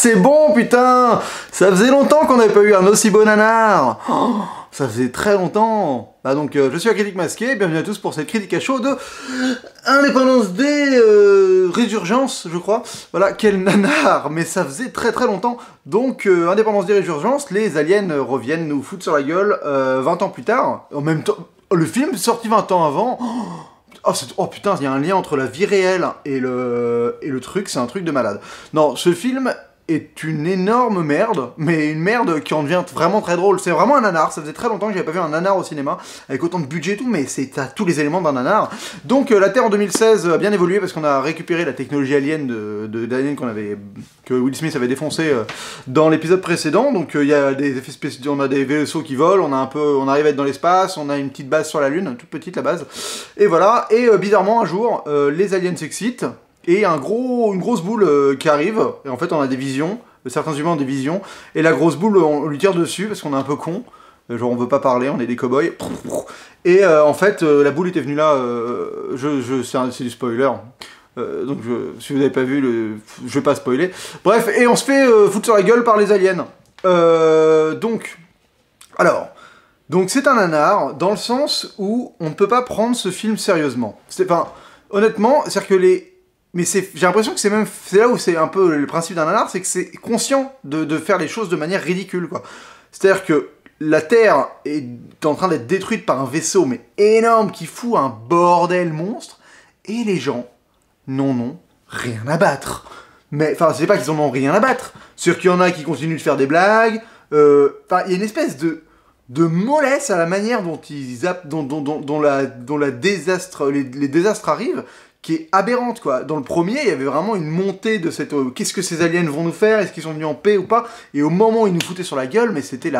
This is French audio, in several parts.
c'est bon, putain! Ça faisait longtemps qu'on n'avait pas eu un aussi beau nanar! Oh, ça faisait très longtemps! Ah donc, je suis la critique masquée, bienvenue à tous pour cette critique à chaud de Indépendance Day, Résurgence, je crois. Voilà, quel nanar! Mais ça faisait très très longtemps. Donc, Indépendance Day, Résurgence, les aliens reviennent nous foutre sur la gueule 20 ans plus tard. En même temps, le film est sorti 20 ans avant. Oh putain, il y a un lien entre la vie réelle et le truc, c'est un truc de malade. Non, ce film est une énorme merde, mais une merde qui en devient vraiment très drôle. C'est vraiment un nanar, ça faisait très longtemps que j'avais pas vu un nanar au cinéma, avec autant de budget et tout, mais t'as tous les éléments d'un nanar. Donc la Terre en 2016 a bien évolué parce qu'on a récupéré la technologie alien d'Alien que Will Smith avait défoncé dans l'épisode précédent. Donc il y a des effets spéciaux, on a des vaisseaux qui volent, on arrive à être dans l'espace, on a une petite base sur la Lune, toute petite la base, et voilà. Et bizarrement un jour, les aliens s'excitent, et une grosse boule qui arrive, et en fait on a des visions, certains humains ont des visions, et la grosse boule on lui tire dessus parce qu'on est un peu con, genre on veut pas parler, on est des cow-boys, et en fait la boule était venue là, c'est du spoiler, donc si vous n'avez pas vu, je vais pas spoiler, bref, et on se fait foutre sur la gueule par les aliens. Donc c'est un nanar, dans le sens où on ne peut pas prendre ce film sérieusement. Enfin, honnêtement, c'est-à-dire que mais j'ai l'impression que c'est là où c'est un peu le principe d'un nanar, c'est que c'est conscient de faire les choses de manière ridicule, quoi. C'est-à-dire que la Terre est en train d'être détruite par un vaisseau, mais énorme, qui fout un bordel monstre, et les gens n'en rien à battre. Mais, enfin, c'est pas qu'ils en ont rien à battre, c'est qu'il y en a qui continuent de faire des blagues, enfin, il y a une espèce de mollesse à la manière dont les désastres arrivent, qui est aberrante, quoi. Dans le premier, il y avait vraiment une montée de cette... qu'est-ce que ces aliens vont nous faire? Est-ce qu'ils sont venus en paix ou pas? Et au moment où ils nous foutaient sur la gueule, mais c'était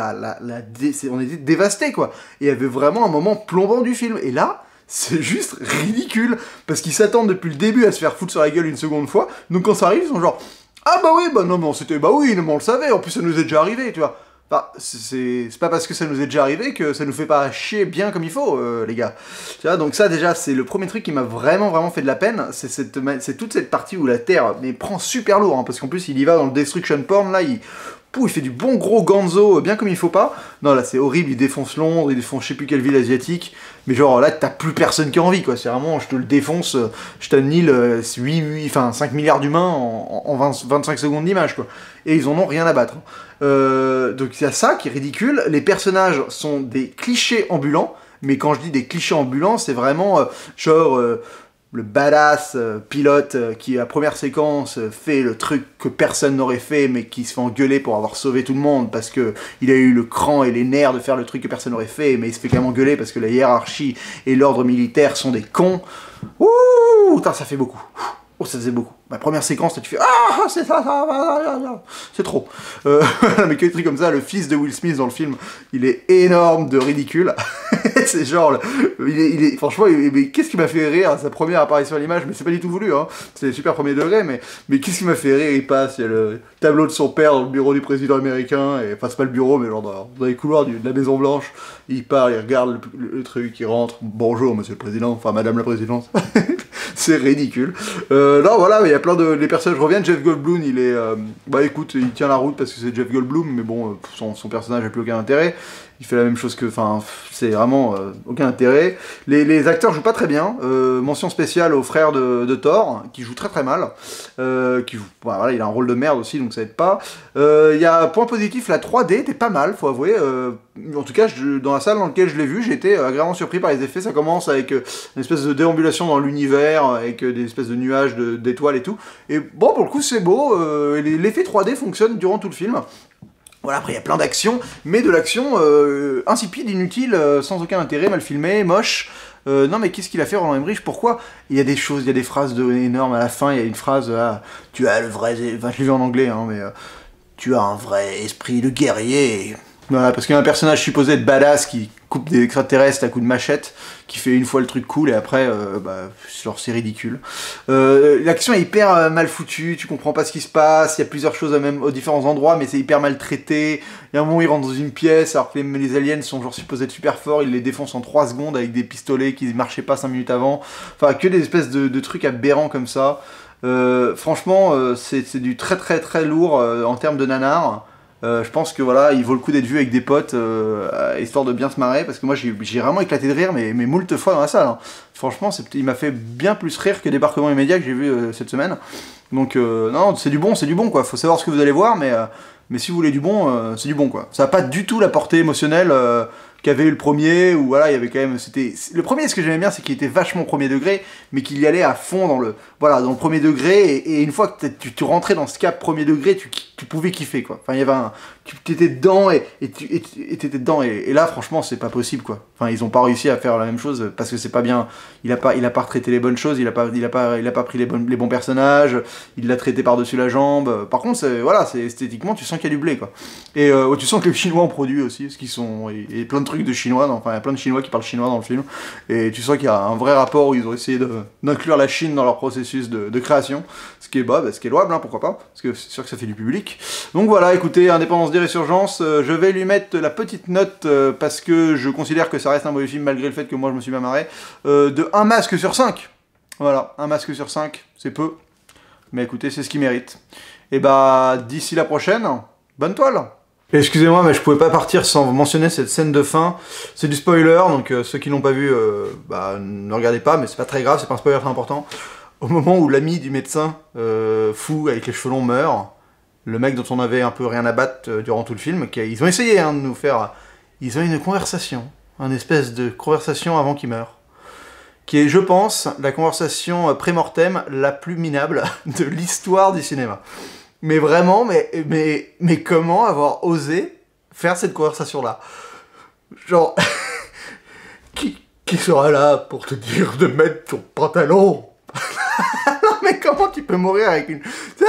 on était dévastés, quoi. Et il y avait vraiment un moment plombant du film. Et là, c'est juste ridicule, parce qu'ils s'attendent depuis le début à se faire foutre sur la gueule une seconde fois, donc quand ça arrive, ils sont genre... Ah bah oui, bah non, mais on le savait, en plus ça nous est déjà arrivé, tu vois. Enfin, c'est pas parce que ça nous est déjà arrivé que ça nous fait pas chier bien comme il faut, les gars. Tu vois, donc ça déjà, c'est le premier truc qui m'a vraiment fait de la peine, c'est toute cette partie où la Terre prend super lourd, hein, parce qu'en plus il y va dans le destruction porn, là, il fait du bon gros Gonzo, bien comme il faut pas. Non, là c'est horrible, il défonce Londres, il défonce je sais plus quelle ville asiatique, mais genre là t'as plus personne qui a envie, quoi. C'est vraiment, je te le défonce, je t'annihile 5 milliards d'humains en 25 secondes d'image, quoi. Et ils en ont rien à battre. Donc il y a ça qui est ridicule, les personnages sont des clichés ambulants, mais quand je dis des clichés ambulants, c'est vraiment le badass pilote qui, la première séquence, fait le truc que personne n'aurait fait, mais qui se fait engueuler pour avoir sauvé tout le monde, parce que il a eu le cran et les nerfs de faire le truc que personne n'aurait fait, mais il se fait quand même engueuler parce que la hiérarchie et l'ordre militaire sont des cons. Ouh, putain, ça fait beaucoup. Oh, ça faisait beaucoup. Ma première séquence, là, tu fais ah, c'est c'est trop. Mais que des trucs comme ça, le fils de Will Smith dans le film, il est énorme de ridicule. C'est genre, franchement, mais qu'est-ce qui m'a fait rire à sa première apparition à l'image, mais c'est pas du tout voulu, hein. C'est super premier degré, mais qu'est-ce qui m'a fait rire? Il passe, il y a le tableau de son père dans le bureau du président américain, et enfin, c'est pas le bureau, mais genre dans les couloirs de la Maison Blanche. Il part, il regarde le truc, il rentre. Bonjour, monsieur le président, enfin, madame la présidente. C'est ridicule. Non, voilà, mais il y a plein les personnages reviennent. Jeff Goldblum, il est... bah écoute, il tient la route parce que c'est Jeff Goldblum, mais bon, son personnage n'a plus aucun intérêt. Il fait la même chose que... Enfin, c'est vraiment aucun intérêt. Les acteurs jouent pas très bien. Mention spéciale au frère de Thor, qui joue très mal. Voilà, il a un rôle de merde aussi, donc ça aide pas. Il y a point positif, la 3D était pas mal, faut avouer. En tout cas, dans la salle dans laquelle je l'ai vu, j'ai été agréablement surpris par les effets. Ça commence avec une espèce de déambulation dans l'univers, avec des espèces de nuages d'étoiles et tout. Et bon, pour le coup, c'est beau. L'effet 3D fonctionne durant tout le film. Voilà, après il y a plein d'actions, mais de l'action insipide, inutile, sans aucun intérêt, mal filmé, moche. Non mais qu'est-ce qu'il a fait Roland Emmerich? Pourquoi? Il y a des choses, il y a des phrases énormes à la fin, il y a une phrase, tu as le vrai... Enfin je l'ai vu en anglais, hein, mais... tu as un vrai esprit de guerrier. Voilà, parce qu'il y a un personnage supposé être badass qui coupe des extraterrestres à coups de machette, qui fait une fois le truc cool et après, c'est ridicule. L'action est hyper mal foutue, tu comprends pas ce qui se passe, il y a plusieurs choses aux différents endroits, mais c'est hyper mal traité. Il y a un moment où ils rentrent dans une pièce, alors que les aliens sont genre supposés être super forts, ils les défoncent en 3 secondes avec des pistolets qui marchaient pas 5 minutes avant. Enfin, que des espèces de trucs aberrants comme ça. Franchement, c'est du très très très lourd en termes de nanar. Je pense que voilà, il vaut le coup d'être vu avec des potes, histoire de bien se marrer, parce que moi j'ai vraiment éclaté de rire, mais moult fois dans la salle, hein. Franchement, il m'a fait bien plus rire que Débarquement immédiat que j'ai vu cette semaine. Donc non, c'est du bon quoi. Faut savoir ce que vous allez voir, mais si vous voulez du bon, c'est du bon quoi. Ça n'a pas du tout la portée émotionnelle qu'avait eu le premier, où voilà, il y avait quand même, le premier, ce que j'aimais bien, c'est qu'il était vachement premier degré, mais qu'il y allait à fond dans le premier degré, et une fois que tu rentrais dans ce cap premier degré, tu pouvais kiffer quoi. Enfin, il y avait tu étais dedans et t'étais dedans, et là franchement c'est pas possible quoi. Enfin, ils ont pas réussi à faire la même chose parce que c'est pas bien. Il a pas retraité les bonnes choses, il a pas pris les bons personnages, il l'a traité par-dessus la jambe. Par contre, voilà, c'est esthétiquement, tu sens qu'il y a du blé quoi. Et tu sens que les Chinois ont produit aussi, parce qu'ils sont et plein de trucs de Chinois, enfin il y a plein de Chinois qui parlent chinois dans le film, et tu sens qu'il y a un vrai rapport où ils ont essayé d'inclure la Chine dans leur processus de création, ce qui est louable, hein, pourquoi pas, parce que c'est sûr que ça fait du public. Donc voilà, écoutez, Indépendance des Résurgences, je vais lui mettre la petite note, parce que je considère que ça reste un mauvais film, malgré le fait que moi je me suis bien marré, de 1 masque sur 5. Voilà, 1 masque sur 5, c'est peu, mais écoutez, c'est ce qu'il mérite. Et bah, d'ici la prochaine, bonne toile. Excusez-moi, mais je pouvais pas partir sans vous mentionner cette scène de fin. C'est du spoiler, donc ceux qui l'ont pas vu, bah, ne regardez pas, mais c'est pas très grave, c'est pas un spoiler très important. Au moment où l'ami du médecin, fou, avec les cheveux longs, meurt, le mec dont on avait un peu rien à battre durant tout le film, ils ont essayé hein, de nous faire... Ils ont eu une conversation, une espèce de conversation avant qu'il meure, qui est, je pense, la conversation pré-mortem la plus minable de l'histoire du cinéma. Mais vraiment, mais comment avoir osé faire cette conversation-là? Genre, qui sera là pour te dire de mettre ton pantalon? Non mais comment tu peux mourir avec une...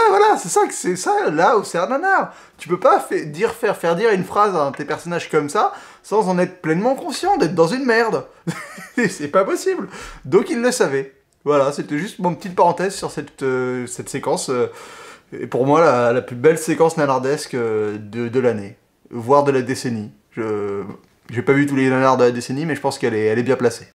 Voilà, c'est ça, là où c'est un nanar. Tu peux pas faire dire une phrase à un de tes personnages comme ça, sans en être pleinement conscient, d'être dans une merde. C'est pas possible. Donc il le savait. Voilà, c'était juste mon petite parenthèse sur cette séquence... Et pour moi, la plus belle séquence nanardesque de l'année, voire de la décennie. J'ai pas vu tous les nanars de la décennie, mais je pense qu'elle est bien placée.